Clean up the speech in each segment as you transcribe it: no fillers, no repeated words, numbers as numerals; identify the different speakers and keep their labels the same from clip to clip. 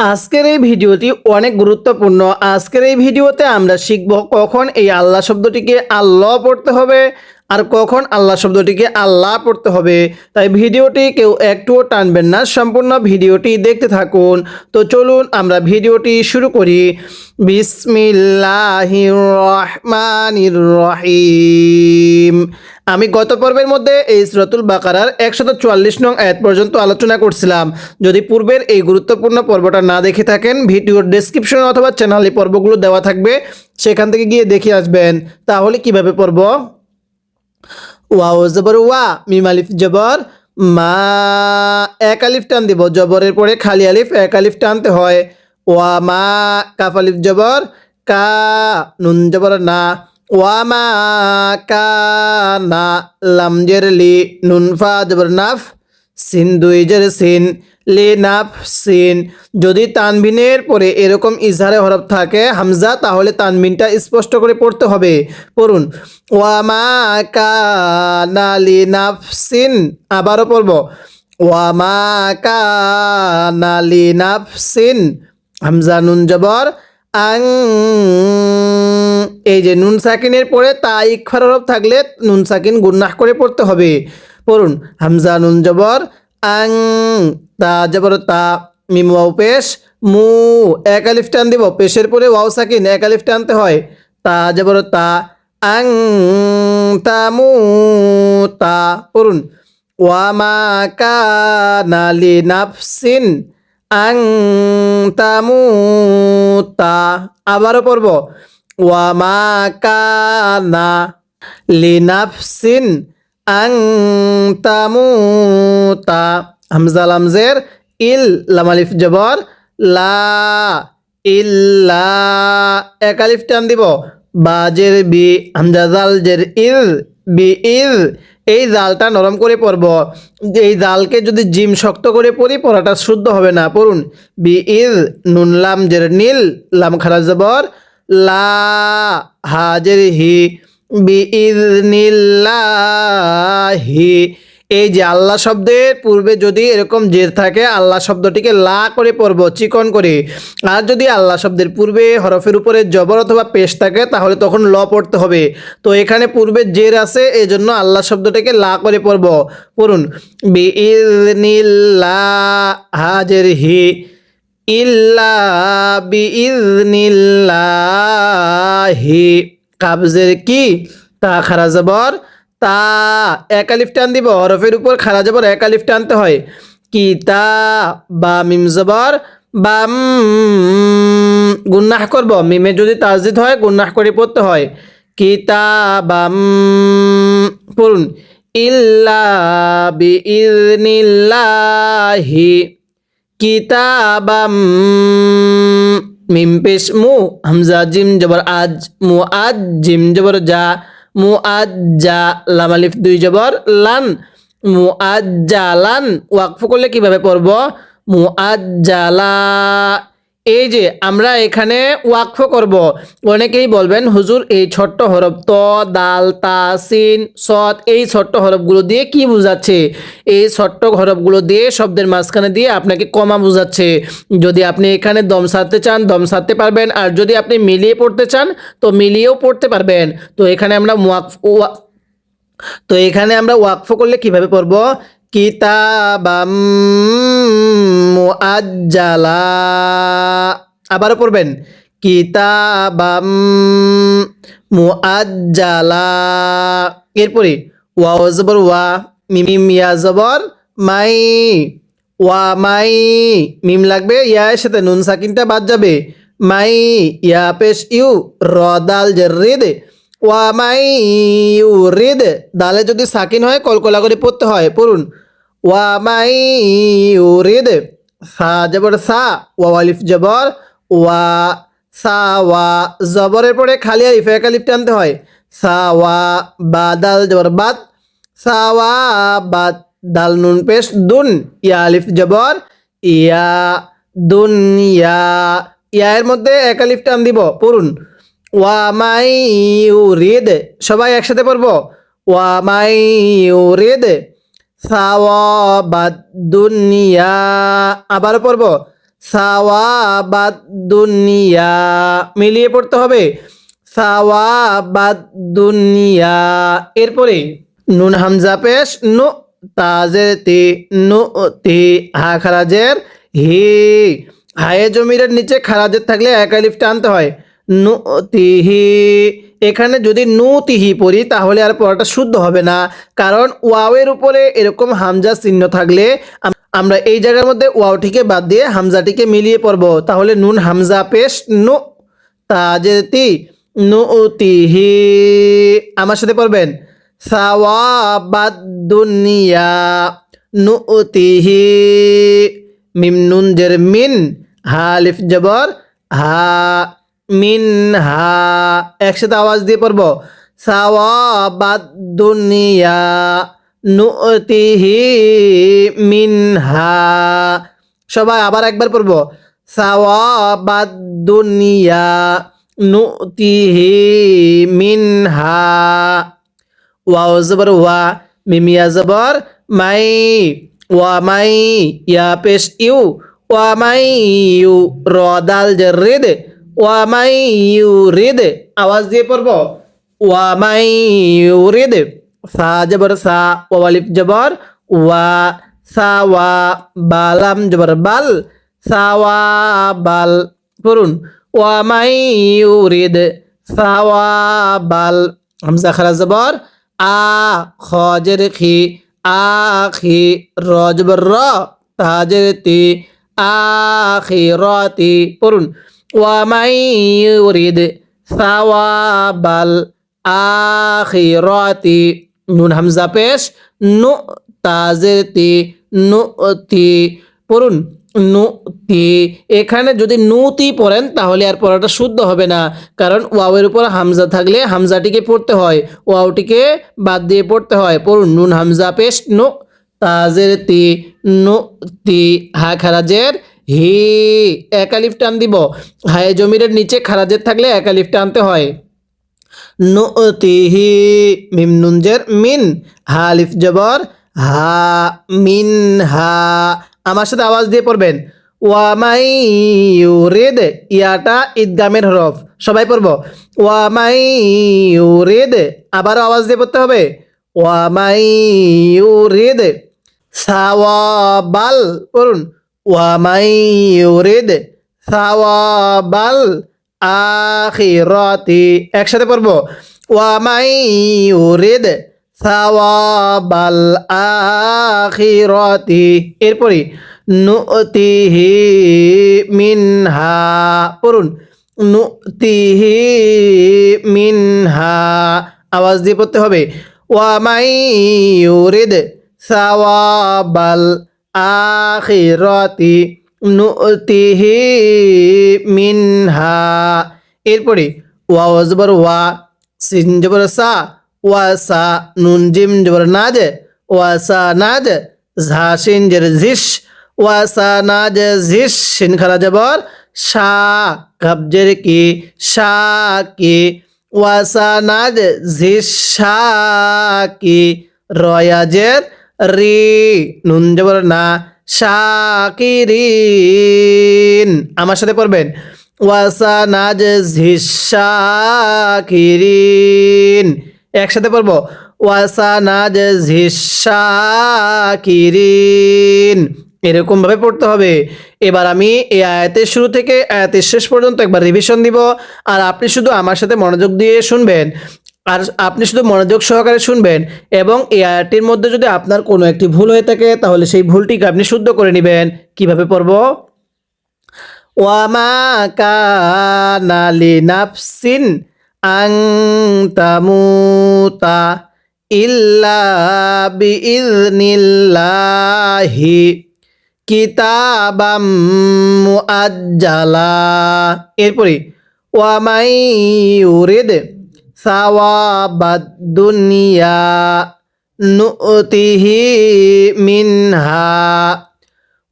Speaker 1: আজকের এই ভিডিওটি অনেক গুরুত্বপূর্ণ। আজকের এই ভিডিওতে আমরা শিখব কখন এই আল্লাহ শব্দটিকে আল্লাহ পড়তে হবে আর কখন আল্লাহ শব্দটিকে আল্লাহ পড়তে হবে। তাই ভিডিওটি কেউ একটুও টানবেন না, সম্পূর্ণ ভিডিওটি দেখতে থাকুন। তো চলুন আমরা ভিডিওটি শুরু করি। বিসমিল্লাহির রহমানির রহিম। আমি গত পর্বের মধ্যে এই সূরাতুল বাকারার 144 নং আয়াত পর্যন্ত আলোচনা করছিলাম। যদি পূর্বের এই গুরুত্বপূর্ণ পর্বটা না দেখে থাকেন, ভিডিওর ডেসক্রিপশন অথবা চ্যানেলে পর্বগুলো দেওয়া থাকবে, সেখান থেকে গিয়ে দেখে আসবেন। তাহলে কিভাবে পড়ব? ওয়াও জবর ওয়া, মিম আলিফ জবর মা, এক আলিফ টান দিব, জবরের পরে খালি আলিফ এক আলিফ টানতে হয়। ওয়া মা, কাফ আলিফ জবর কা, নুন জবর না, ওয়া মা কানা, লাম জের লি, নুন ফা জবর নাফ, সিন দুই জের সিন, লি নাফ সিন। যদি তানবিনের পরে এরকম ইজহারে হরফ থাকে হামজা, তাহলে তানবিনটা স্পষ্ট করে পড়তে হবে। পড়ুন, ওয়া মা কানা লি নাফসিন। আবারও পড়ব, ওয়া মা কানা লি নাফসিন, হামজা নুন জবর আং। এই যে নুন সাকিনের পরে তা ইকফার হরফ থাকলে নুন সাকিন গুন্নাহ করে পড়তে হবে। পড়ুন, হামজা নুন জবর আং, তা জবর তা, মিম ওয়াও পেশ মু, এক আলিফ টান দিব, পেশের পরে ওয়াও সাকিন এক আলিফ টানতে হয়। তা জবর তা, আং তামু তা। পড়ুন, ওয়া মা কানা লি নাফসিন আং তামুতা। আবারও পড়ব, ওয়া মা কানা লি নাফসিন আং তামুতা, হামজা লাম জের ইল, লাম আলিফ জবর লা, ইল্লা, এক আলিফ টান দিব, বা জের বি, হামজা জাল জের ইল, বি ইল। এই জালটা নরম করে পড়ব। এই জালকে যদি জিম শক্ত করে পড়ি পড়াটা শুদ্ধ হবে না। পড়ুন, বি ইল, নুন লাম জের নীল, লাম খারা জবর লা, হা জের হি, বি ইল নিল্লাহি। এই যে আল্লাহ শব্দের পূর্বে যদি এরকম জের থাকে, আল্লাহ শব্দটিকে লা করে পড়ব, চিকন করে। আর যদি আল্লাহ শব্দের পূর্বে হরফের উপরে জবর অথবা পেশ থাকে, তাহলে তখন ল পড়তে হবে। তো এখানে পূর্বে জের আছে, এই জন্য আল্লাহ শব্দটাকে লা করে পড়ব। পড়ুন, বি ইজনিল্লা, হাজের হি, ইল্লা বি ইজনিল্লাহি, কাবজের কি, তা খারা জবর তা, এক আলিফ টান দিব, হরফের উপর খারা জবর এক আলিফ টানতে হয়। কিতা, বা মিম জবর বাম, গুন্নাহ করব, মিমে যদি তাসদিদ হয় গুন্নাহ করে পড়তে হয়। কিতাবাম। পড়ুন, ইল্লা বি ইজনিল্লাহি কিতাবাম, মিম পেশ মু, হামজা জিম জবর আজ, মু আজ, জিম জবর যা, মু আজ যা, লাম আলিফ দুই জবর লান, মু আজ জালান। ওয়াকফ করলে কিভাবে পড়ব? মু আজ জালা। এই যে আমরা এখানে ওয়াকফ করব। অনেকেই বলবেন হুজুর এই ছোট্ট হরফ ত, দাল, তা, সিন, সদ, এই ছোট্ট হরফগুলো দিয়ে কি বোঝাচ্ছে? এই ছোট্ট হরফগুলো দিয়ে শব্দের মাঝখানে দিয়ে আপনাকে কমা বোঝাচ্ছে। যদি আপনি এখানে দম সারতে চান দম সারতে পারবেন, আর যদি আপনি মিলিয়ে পড়তে চান তো মিলিয়েও পড়তে পারবেন। তো এখানে আমরা ওয়াকফ করলে কিভাবে পড়ব? কিতাবাম মুআজ্জালা। আবারও পড়বেন, কিতাবাম মুআজ্জালা। এরপরে ওয়াও জবর ওয়া, মিম ইয়া জবর মাই, ওয়া মাই, মিম লাগবে, ইয়া এর সাথে নুন সাকিনটা বাদ যাবে। মাই, ইয়া পেশ ইউ, র দাল জের রিদ, ওয়া মাই ইউরিদ, দালে যদি সাকিন হয় কলকলা করে পড়তে হয়। পড়ুন, ওয়া মাই ইউরিদ, সা জবর সা, ওয়া আলিফ জবর ওয়া, সা ওয়া, জবরের পরে খালি আলিফ এক আলিফ টানতে হয়। সা ওয়া, বা দাল জবর বাদ, সা ওয়া বাদ, দাল নুন পেশ দুন, ইয়া আলিফ জবর ইয়া, দুনিয়া, ইয়া এর মধ্যে এক আলিফ টান দিব। পড়ুন, ওয়া মাই ইউরিদ, সবাই একসাথে পড়ব, ওয়া মাই ইউরিদ সাওয়াবাদ দুনিয়া। আবার পড়ব, সাওয়াবাদ দুনিয়া, মিলিয়ে পড়তে হবে, সাওয়াবাদ দুনিয়া। এরপরে নুন হামজা পেশ নু, তাজের তি, নু তি, হা খারাজের হি, হায়ে জমিরের নিচে খারাজের থাকলে এক আলিফ টানতে হয়, নু তিহি। এখানে যদি নু তিহি পড়ি তাহলে আর পড়াটা শুদ্ধ হবে না, কারণ ওয়াওয়ের উপরে এরকম হামজা চিহ্ন থাকলে আমরা এই জায়গার মধ্যে ওয়াওটিকে বাদ দিয়ে হামজাটিকে মিলিয়ে পড়ব। তাহলে নুন হামজা পেশ নু, তাজের তি, নু তিহি। আমার সাথে পড়বেন, সাওয়াবাদ দুনিয়া নুতিহি, মিম নুন জের মিন, হা আলিফ জবর হা, মিন হা। একসাথে আওয়াজ দিয়ে পড়ব, সাওয়াবাদ দুনিয়া নুতিহি মিন হা। সবাই আবার একবার পড়ব, সাওয়াবাদ দুনিয়া নুতিহি মিন হা। ওয়াও জবর ওয়া, মিমিয়া জবর মাই, ওয়া মাই, ইয়া পেশ ইউ, ওয়া মাই ইউ, র দাল জের রিদ, ওয়া মাই ইউ রিদ। আওয়াজ দিয়ে পড়ব, ওয়া মাই ইউ রিদ। সা জবর সা, ওয়া আলিফ জবর ওয়া, সা ওয়া, বালাম জবর বাল, সাওয়া বাল। পড়ুন, ওয়া মাই ইউ রিদ সাওয়া বাল। হামজা খারা জবর আ, খ জের খি, আখি, র জবর র, তা জের তি, আখিরাতি। পড়ুন, ওয়া মাই ইউরিদ সাওয়াবাল আখিরাতি। নুন হামজা পেশ নু, তা জের তি, নুতি। পড়ুন, নুতি। এখানে যদি নুতি পড়েন তাহলে আর পড়াটা শুদ্ধ হবে না, কারণ ওয়াওয়ের উপর হামজা থাকলে হামজাটিকে পড়তে হয়, ওয়াওটিকে বাদ দিয়ে পড়তে হয়। পড়ুন, নুন হামজা পেশ নু, তাজের তি, নুতি, হা খারাজের হি, এক আলিফ টান দিব, হায়ে জমিরের নিচে খারাজের থাকলে এক আলিফ টানতে হয়। নুতিহি, মিম নুন জের মিন, হা আলিফ জবর হা, মিন হা। আমার সাথে আওয়াজ দিয়ে পড়বেন, ওয়া মাই ইউরিদ, ইয়াটা ইদগামের হরফ, সবাই পড়ব, ওয়া মাই ইউরিদ। আবারও আওয়াজ দিয়ে পড়তে হবে, ওয়া মাই ইউরিদ সাওয়াবাল। পড়ুন, ওয়া মাই ইউরিদ সাওয়াবাল আখিরাতি। একসাথে পড়ব, ওয়া মাই ইউরিদ সাওয়াবাল আখিরাতি। এরপরে নুতিহি মিনহা। পড়ুন, নুতিহি মিনহা। আওয়াজ দিয়ে পড়তে হবে, ওয়া মাই ইউরিদ সাওয়াবাল আখিরাতি নুতিহি মিনহা। এরপরে ওয়াও জবর ওয়া, সিন জবর সা, ওয়াসা, নুন জিম জবর নাজ, ওয়াসা নাজ, ঝা শিন জের ঝিস, ওয়াসা নাজ ঝিস, শিন খারা জবর শা, কবজের কি, শা কি, ওয়াসা নাজ ঝিস শা কি, রয়াজের রি, নুন জবর না, শাকিরিন। আমার সাথে পড়বেন, ওয়াসা নাজ ঝিস শাকিরিন। একসাথে পড়ব, ওয়াসা নাজ ঝিস শাকিরিন। এরকম ভাবে পড়তে হবে। এবার আমি এই আয়াতের শুরু থেকে আয়াতের শেষ পর্যন্ত একবার রিভিশন দিব, আর আপনি শুধু আমার সাথে মনোযোগ দিয়ে শুনবেন, আর আপনি শুধু মনোযোগ সহকারে শুনবেন, এবং এই আয়াতটির মধ্যে যদি আপনার কোনো একটি ভুল হয়ে থাকে তাহলে সেই ভুলটিকে আপনি শুদ্ধ করে নেবেন। কিভাবে পড়ব, ওয়ামা কানা লিনাফসিন আন তামুতা ইল্লা বিইজনিল্লাহি কিতাবাম মুআজ্জালা। এরপরে ওয়ামাই ইউরিদ সাওয়াবাদ দুনিয়া নুতিহি মিনহা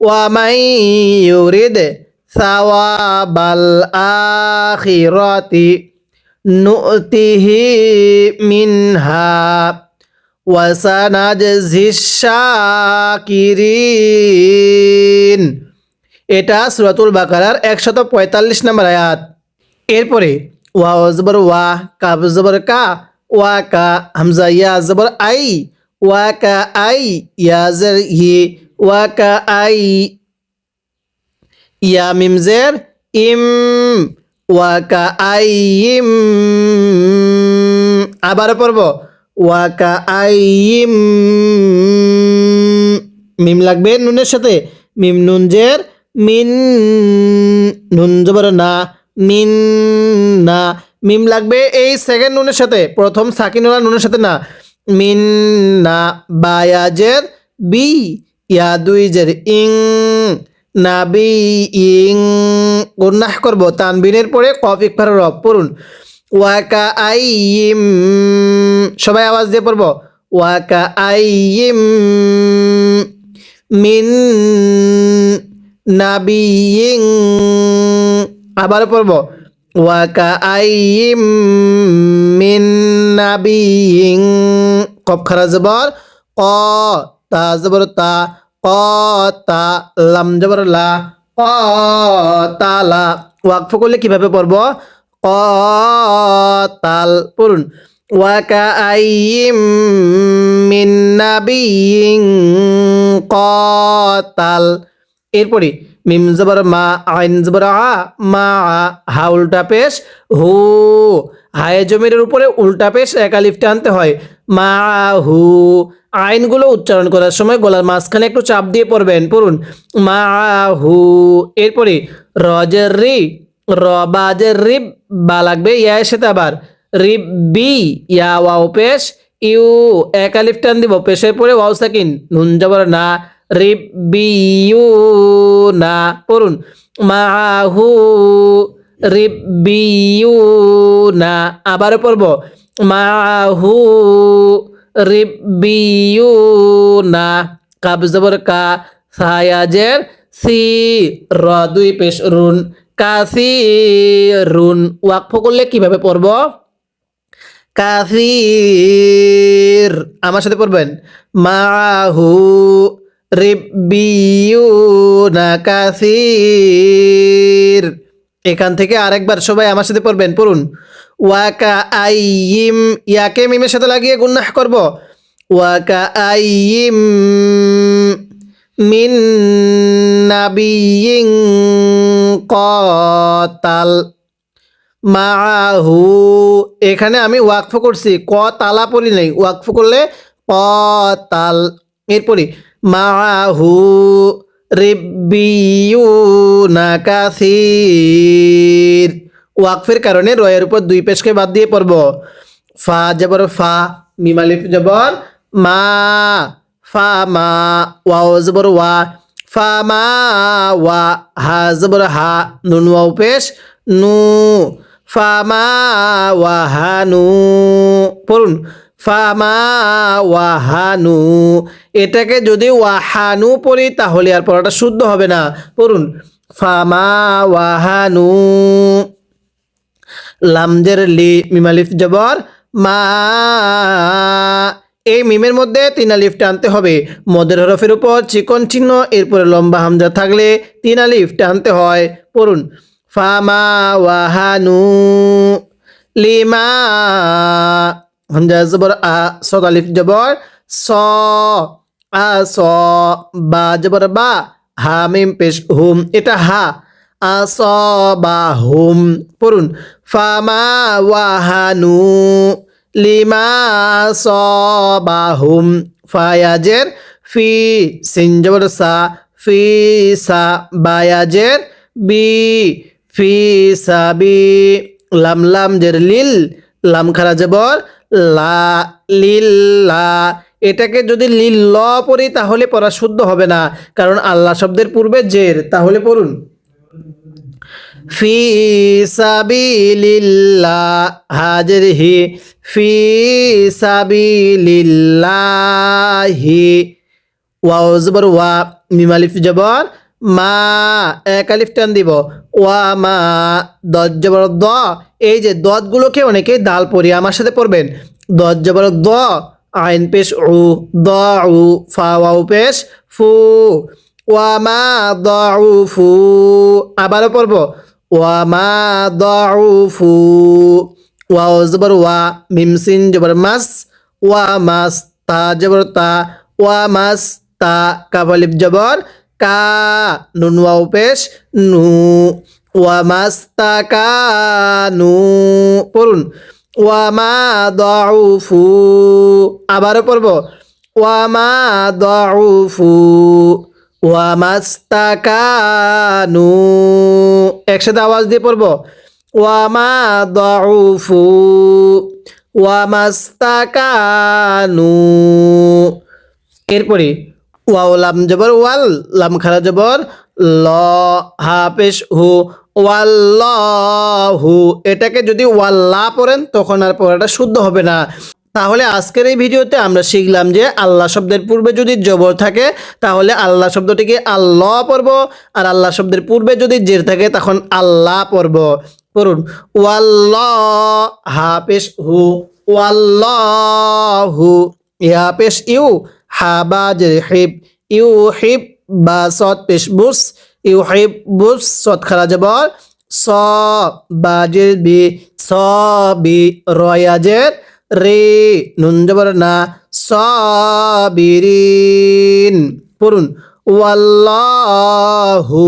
Speaker 1: ওয়ামাই ইউরিদ সাওয়াবাল আখিরাতি নুতিহি মিনহা ওয়াসানাজজিশ শাকিরিন। এটা সূরাতুল বাকারার 145 নম্বর আয়াত। এরপরে ওয়াও জবর ওয়া, কাব জবর কা, ওয়া কা, হামজা ইয়া জবর আই, ওয়া কা আই, ইয়া জের ই, ওয়া কা আই, ইয়া মিম জের ইম, ওয়া কা আই ইম। আবার পড়ব ওয়া কা আই ইম, মিম লাগবে নুনের সাথে, মিম নুন জের মিন, নুন জবর না, মিন না, মিম লাগবে এই সেকেন্ড নুনের সাথে, প্রথম সাকিনওয়ালা নুনের সাথে না, মিন না, বায়া জের বি, ইয়া দুই জের ইং, নাবি ইং, গুন্নাহ করব তানবিনের পরে কফ ইকফার রব পড়ুন ওয়াকা আইম, সবাই আওয়াজ দিয়ে পড়ব ওয়াকা আইম মিন নাবিয়িং। আবার পড়ব ওয়াকা আইম মিন নাবিয়িং, কফ খারা জবর ক, তা জবর তা, ক তা, লাম জবর লা, ক তালা। ওয়াকফ করলে কিভাবে পড়ব ক তাল পড়ুন ওয়াকা আইম মিন নাবিয়িং কতাল। এরপরে মিম জবর মা, আইন জবর আ, মা, হা উল্টা পেশ হু, হায়ে জমিরের উপরে উল্টা পেশ এক আলিফ টানতে হয়, মা হু। আইনগুলো উচ্চারণ করার সময় গলার মাঝখানে একটু চাপ দিয়ে পড়বেন, পড়ুন মা হু। এরপরে রজের রি, র বাজের রিব, বা লাগবে ইয়া এর সাথে আবার রিব বি, ইয়া ওয়াও পেশ ইউ, এক আলিফ টান দিব পেশের পরে ওয়াও সাকিন, নুন জবর না, রিব বি ইউ না পড়ুন মাহু রিব বি ইউ না। আবার পড়ব মাহু রিব বি ইউ না। কাব জবর কা, সায়াজের সি, র দুই পেশ রুন, কাসিরুন। ওয়াকফ করলে কিভাবে পড়ব কাসির, আমার সাথে পড়বেন মাহু রিব্বিয়ুনা কাসির। এখান থেকে আরেকবার সবাই আমার সাথে পড়বেন, পড়ুন ওয়াকা আইয়িম, ইয়াকে মিমের সাথে লাগিয়ে গুন্নাহ করব ওয়াকা আইয়িম মিন নাবিয়িন কতাল মাহু। এখানে আমি ওয়াকফ করছি, ক তালা পড়ি নাই, ওয়াকফ করলে কতাল। এরপরে মাহু রিব্বিয়ুনা কাসির, ওয়াকফের কারণে রয়ের উপর দুই পেশকে বাদ দিয়ে পড়ব ফা জবর ফা, মিম আলিফ জবর মা, ফা মা, ওয়াও জবর ওয়া, ফা মা ওয়া, হা জবর হা, নুন ওয়াও পেশ নু, ফা মা ওয়া হা নু পড়ুন ফামা ওয়াহানু। এটাকে যদি ওয়াহানু পড়ি তাহলে আর পড়াটা শুদ্ধ হবে না, পড়ুন ফামা ওয়াহানু। লামজের লি, মিম আলিফ জবর মা, এই মিমের মধ্যে তিন আলিফ টানতে হবে, মদের হরফের উপর চিকন চিহ্ন, এরপরে লম্বা হামজা থাকলে তিন আলিফ টানতে হয়, পড়ুন ফামা ওয়াহানু লিমা, হামজা জবর আ, সদ আলিফ জবর স, আ স, বা জবর বা, হা মিম পেশ হুম, এটা হা, আস বা হুম পড়ুন ফামা ওয়াহানু লিমা সবাহুম। ফায়াজের ফি, সিন জবর সা, ফি সা, বায়াজের বি, ফি সাবি, লাম লাম জের লিল, লাম খারা জবর লা, লিল্লা। এটাকে যদি লিল্ল পড়ি তাহলে পড়া শুদ্ধ হবে না, কারণ আল্লাহ শব্দের পূর্বে জের। তাহলে পড়ুন ফি সাবিলিল্লাহ, হাজের হি, ফি সাবিলিল্লাহি, ওয়াও জবর ওয়া, মিম আলিফ জবর মা, এক আলিফ টান দিব ওয়া মা, দদ জবর দ, এই যে দদগুলোকে অনেকে দাল পড়ি, আমার সাথে পড়বেন দদ জবর দ, আইন পেশ উ, দ উ, ফা ওয়াও পেশ ফু, ওয়ামা দাউফু, আবারও পড়ব ওয়ামা দাউফু, ওয়াও জবর ওয়া, মিম সিন জবর মাস, ওয়া মাস, তা জবর তা, ওয়া মাস তা, কাফ আলিফ জবর কা, নুন ওয়াও পেশ নু, ওয়া মাস তা কা নু, পড়ুন ওয়ামা দাউফু, আবারও পড়ব ওয়ামা দাউফু, ওয়ামাস্তাকানু, একসাথে আওয়াজ দিয়ে পড়ব ওয়ামা দাউফু, ওয়ামাস্তাকানু। এরপরে ওয়াও লাম জবর ওয়াল, লাম খারা জবর ল, হা পেশ হু, ওয়াল্লাহু, এটাকে যদি ওয়াল্লা পড়েন তখন আর পড়াটা শুদ্ধ হবে না। তাহলে আজকের এই ভিডিওতে আমরা শিখলাম যে আল্লাহ শব্দের পূর্বে যদি জবর থাকে তাহলে আল্লাহ শব্দটিকে আল্লাহ পড়ব, আর আল্লাহ শব্দের পূর্বে যদি জের থাকে তখন আল্লাহ পড়ব। পড়ুন ওয়াল্লাহ, হা পেশ হু, ওয়াল্লাহু, ইয়া পেশ ইউ, হা বা জের হিব, ইউ হিব, বা সৎ পেশ বুস, ইউ হিব বুস, সৎ খারা জবর স, বা জের বি, স বি, রয়া জের রে, নুন জবর না, সাবিরিন। পড়ুন ওয়াল্লাহু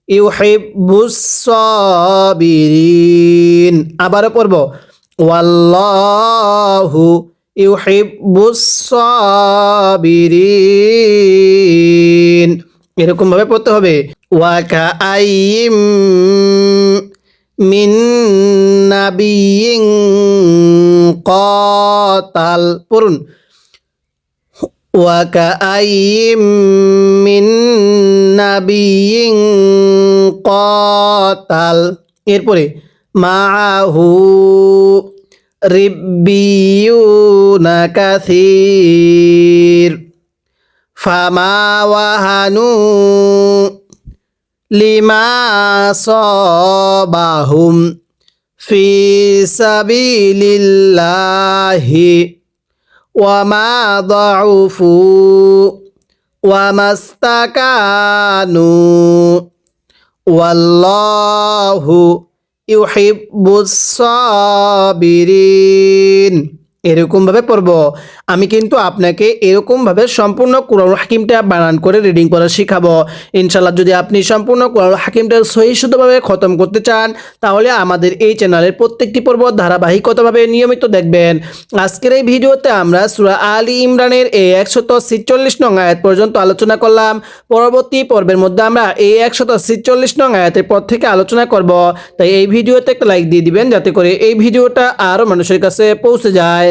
Speaker 1: ইউহিব্বুস সাবিরিন, আবারও পড়ব ওয়াল্লাহু ইউহিব্বুস সাবিরিন, এরকম ভাবে পড়তে হবে। ওয়া কাআইয়িম মিন নাবিয়্যিন কাতাল, পড়ুন ওয়া কাআইয়িম মিন নাবিয়্যিন কাতাল। এরপরে মাআহু রিব্বিয়ুনা কাসীর, ফামা ওয়াহানু লিমা সাবাহুম ফি সাবিলিল্লাহি, ওয়ামা দাউফু, ওয়ামাস্তাকানু, ওয়াল্লাহু ইউহিব্বুস সাবিরিন, এরকমভাবে পড়ব। আমি কিন্তু আপনাকে এরকমভাবে সম্পূর্ণ কুরআনুল হাকিমটা বানান করে রিডিং করা শেখাবো ইনশাল্লাহ। যদি আপনি সম্পূর্ণ কুরআনুল হাকিমটা সহিষ্ণুভাবে খতম করতে চান তাহলে আমাদের এই চ্যানেলের প্রত্যেকটি পর্ব ধারাবাহিকতাভাবে নিয়মিত দেখবেন। আজকের এই ভিডিওতে আমরা সূরা আলী ইমরানের এই 146 নং আয়াত পর্যন্ত আলোচনা করলাম। পরবর্তী পর্বের মধ্যে আমরা এই 146 নং আয়াতের পর থেকে আলোচনা করব। তাই এই ভিডিওতে একটা লাইক দিয়ে দিবেন যাতে করে এই ভিডিওটা আরও মানুষের কাছে পৌঁছে যায়।